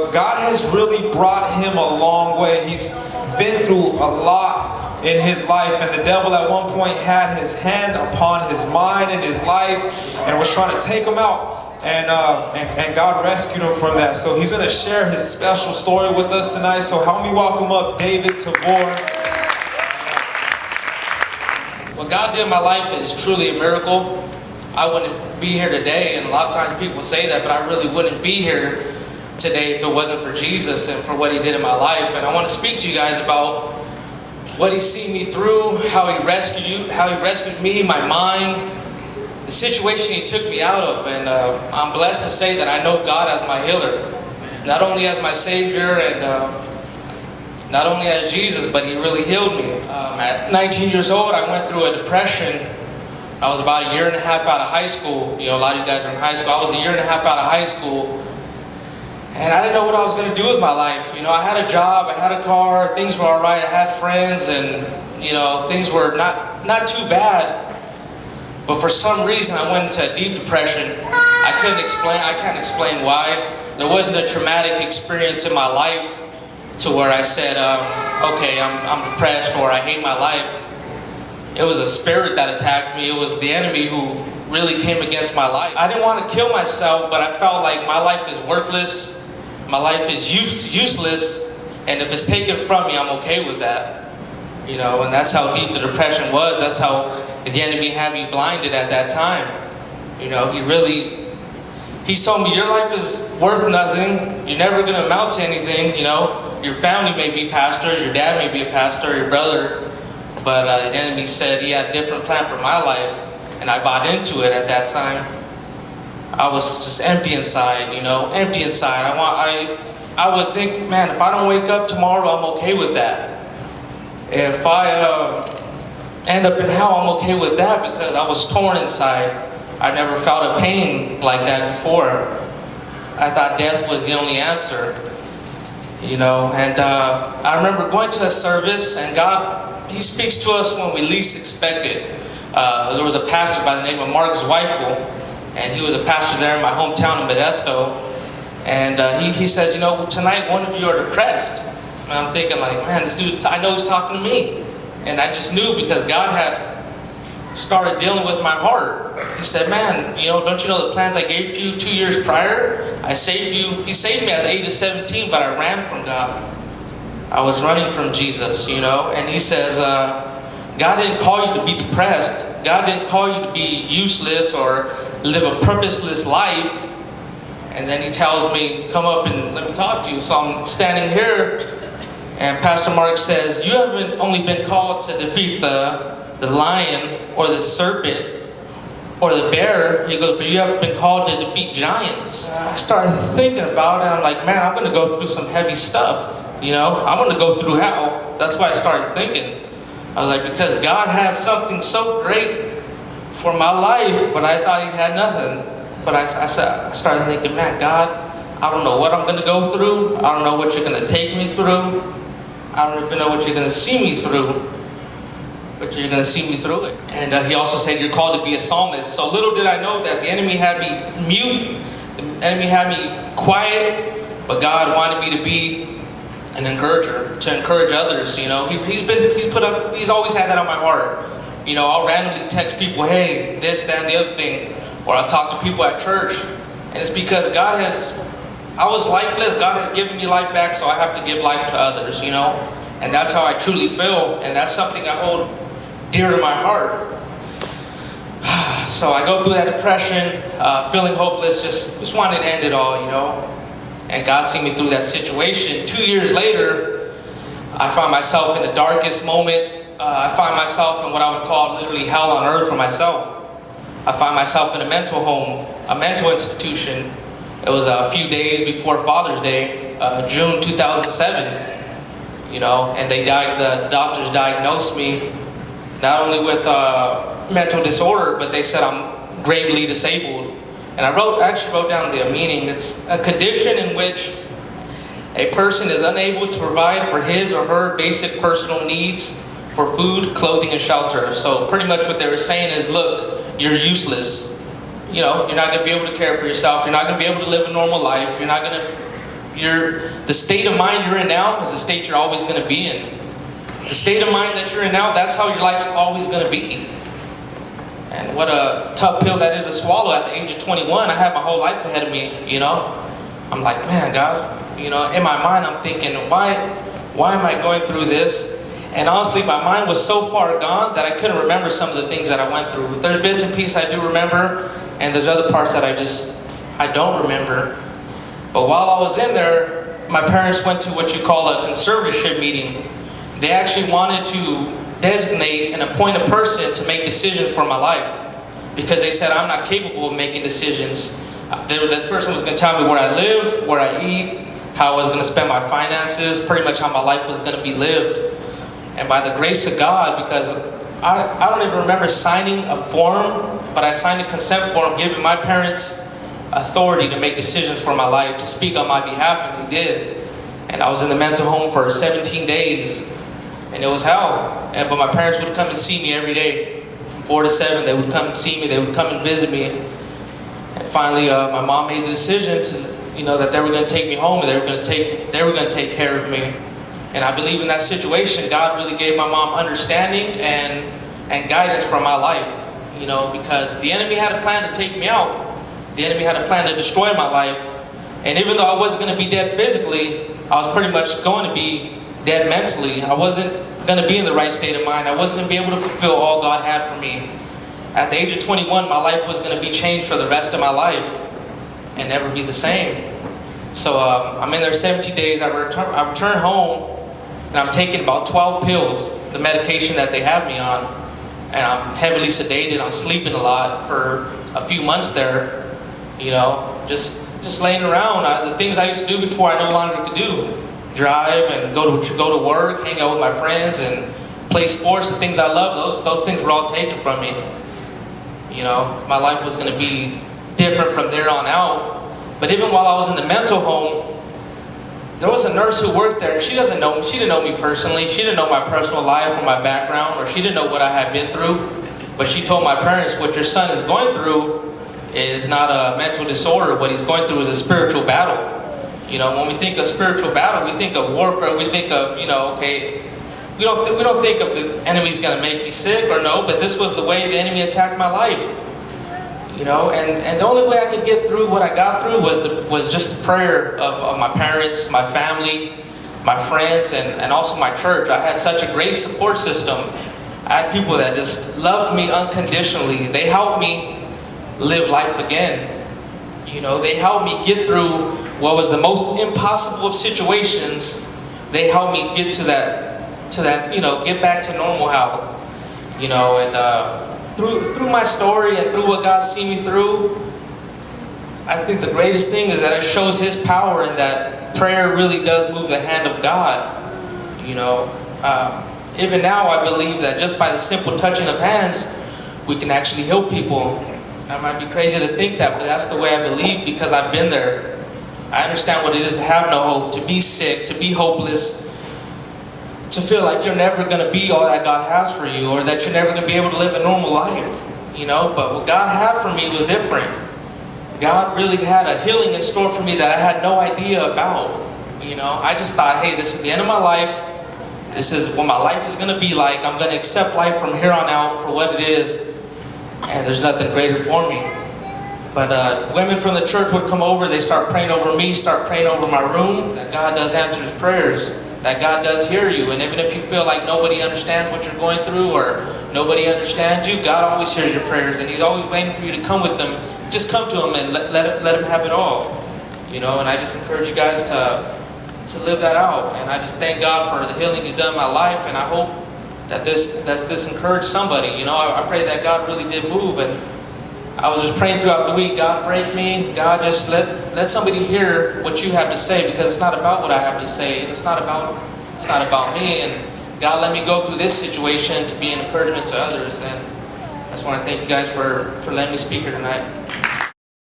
God has really brought him a long way. He's been through a lot in his life, and the devil at one point had his hand upon his mind and his life and was trying to take him out. And God rescued him from that. So he's going to share his special story with us tonight. So help me welcome up David Tavor. What God did in my life is truly a miracle. I wouldn't be here today, and a lot of times people say that, but I really wouldn't be here today if it wasn't for Jesus and for what he did in my life. And I want to speak to you guys about what he's seen me through, how he rescued me, my mind, the situation he took me out of. And I'm blessed to say that I know God as my healer, not only as my Savior and not only as Jesus, but he really healed me. At 19 years old, I went through a depression. I was about a year and a half out of high school. You know, a lot of you guys are in high school. I was a year and a half out of high school, and I didn't know what I was going to do with my life. You know, I had a job, I had a car, things were all right, I had friends, and, you know, things were not too bad. But for some reason, I went into a deep depression. I can't explain why. There wasn't a traumatic experience in my life to where I said, okay, I'm depressed or I hate my life. It was a spirit that attacked me. It was the enemy who really came against my life. I didn't want to kill myself, but I felt like my life is worthless. My life is useless. And if it's taken from me, I'm okay with that. You know, and that's how deep the depression was. That's how the enemy had me blinded at that time. You know, he told me, your life is worth nothing. You're never going to amount to anything. You know, your family may be pastors, your dad may be a pastor, your brother. But the enemy said he had a different plan for my life, and I bought into it at that time. I was just empty inside, you know, empty inside. I would think, man, if I don't wake up tomorrow, I'm okay with that. If I end up in hell, I'm okay with that, because I was torn inside. I never felt a pain like that before. I thought death was the only answer, you know. And I remember going to a service, and God, he speaks to us when we least expect it. There was a pastor by the name of Mark Zweifel, and he was a pastor there in my hometown in Modesto. And he says, you know, tonight one of you are depressed. And I'm thinking like, man, this dude, I know he's talking to me. And I just knew, because God had started dealing with my heart. He said, man, you know, don't you know the plans I gave to you 2 years prior? I saved you. He saved me at the age of 17, but I ran from God. I was running from Jesus, you know. And he says, God didn't call you to be depressed. God didn't call you to be useless or live a purposeless life. And then he tells me, come up and let me talk to you. So I'm standing here, and Pastor Mark says, you haven't only been called to defeat the lion or the serpent or the bear. He goes, but you have been called to defeat giants. I started thinking about it. I'm like, man, I'm going to go through some heavy stuff. You know, I'm going to go through hell. That's why I started thinking. I was like, because God has something so great for my life, but I thought he had nothing. But I started thinking, man, God, I don't know what I'm going to go through. I don't know what you're going to take me through. I don't even know what you're going to see me through. But you're going to see me through it. And he also said, you're called to be a psalmist. So little did I know that the enemy had me mute. The enemy had me quiet. But God wanted me to be an encourager, to encourage others. You know, he's always had that on my heart. You know, I'll randomly text people, hey, this, that, and the other thing. Or I'll talk to people at church. And it's because I was lifeless. God has given me life back, so I have to give life to others, you know. And that's how I truly feel. And that's something I hold dear to my heart. So I go through that depression, feeling hopeless, just wanting to end it all, you know. And God seen me through that situation. 2 years later, I find myself in the darkest moment. I find myself in what I would call literally hell on earth for myself. I find myself in a mental home, a mental institution. It was a few days before Father's Day, June 2007. You know, and the doctors diagnosed me not only with mental disorder, but they said I'm gravely disabled. And I actually wrote down the meaning. It's a condition in which a person is unable to provide for his or her basic personal needs for food, clothing, and shelter. So pretty much what they were saying is, look, you're useless. You know, you're not going to be able to care for yourself. You're not going to be able to live a normal life. You're not going to The state of mind you're in now is the state you're always going to be in. The state of mind that you're in now, that's how your life's always going to be. And what a tough pill that is to swallow at the age of 21. I had my whole life ahead of me, you know. I'm like, man, God, you know, in my mind I'm thinking, why am I going through this? And honestly, my mind was so far gone that I couldn't remember some of the things that I went through. There's bits and pieces I do remember, and there's other parts that I don't remember. But while I was in there, my parents went to what you call a conservatorship meeting. They actually wanted to designate and appoint a person to make decisions for my life, because they said I'm not capable of making decisions. This person was going to tell me where I live, where I eat, how I was going to spend my finances, pretty much how my life was going to be lived. And by the grace of God, because I don't even remember signing a form, but I signed a consent form giving my parents authority to make decisions for my life, to speak on my behalf, and they did. And I was in the mental home for 17 days, and it was hell. But my parents would come and see me every day. From 4 to 7, they would come and see me, they would come and visit me. And finally, my mom made the decision to, you know, that they were going to take me home, and they were going to take care of me. And I believe in that situation, God really gave my mom understanding and guidance for my life. You know, because the enemy had a plan to take me out. The enemy had a plan to destroy my life. And even though I wasn't going to be dead physically, I was pretty much going to be dead mentally. I wasn't going to be in the right state of mind. I wasn't going to be able to fulfill all God had for me. At the age of 21, my life was going to be changed for the rest of my life and never be the same. So I'm in there 17 days. I return home, and I'm taking about 12 pills, the medication that they have me on. And I'm heavily sedated. I'm sleeping a lot for a few months there. You know, just laying around. The things I used to do before I no longer could do. Drive and go to work, hang out with my friends, and play sports, the things I love. Those things were all taken from me. You know, my life was going to be different from there on out. But even while I was in the mental home, there was a nurse who worked there, and she didn't know me personally. She didn't know my personal life or my background, or she didn't know what I had been through. But she told my parents, what your son is going through is not a mental disorder. What he's going through is a spiritual battle. You know, when we think of spiritual battle, we think of warfare. We think of, you know, okay, we don't think of the enemy's going to make me sick or no, but this was the way the enemy attacked my life. You know, and the only way I could get through what I got through was just the prayer of my parents, my family, my friends, and also my church. I had such a great support system. I had people that just loved me unconditionally. They helped me live life again. You know, they helped me get through what was the most impossible of situations. They helped me get to that, you know, get back to normal health. You know, and through my story and through what God's seen me through, I think the greatest thing is that it shows His power, and that prayer really does move the hand of God. You know, even now I believe that just by the simple touching of hands, we can actually heal people. I might be crazy to think that, but that's the way I believe, because I've been there. I understand what it is to have no hope, to be sick, to be hopeless, to feel like you're never going to be all that God has for you, or that you're never going to be able to live a normal life. You know, but what God had for me was different. God really had a healing in store for me that I had no idea about. You know, I just thought, hey, this is the end of my life. This is what my life is going to be like. I'm going to accept life from here on out for what it is. And there's nothing greater for me. But women from the church would come over. They start praying over me, start praying over my room. That God does answer His prayers. That God does hear you. And even if you feel like nobody understands what you're going through, or nobody understands you, God always hears your prayers. And He's always waiting for you to come with them. Just come to Him and let Him have it all. You know, and I just encourage you guys to live that out. And I just thank God for the healing He's done in my life. And I hope that this encouraged somebody. You know, I pray that God really did move. And I was just praying throughout the week, God, break me. God, just let somebody hear what you have to say, because it's not about what I have to say. It's not about me. And God, let me go through this situation to be an encouragement to others. And I just want to thank you guys for letting me speak here tonight.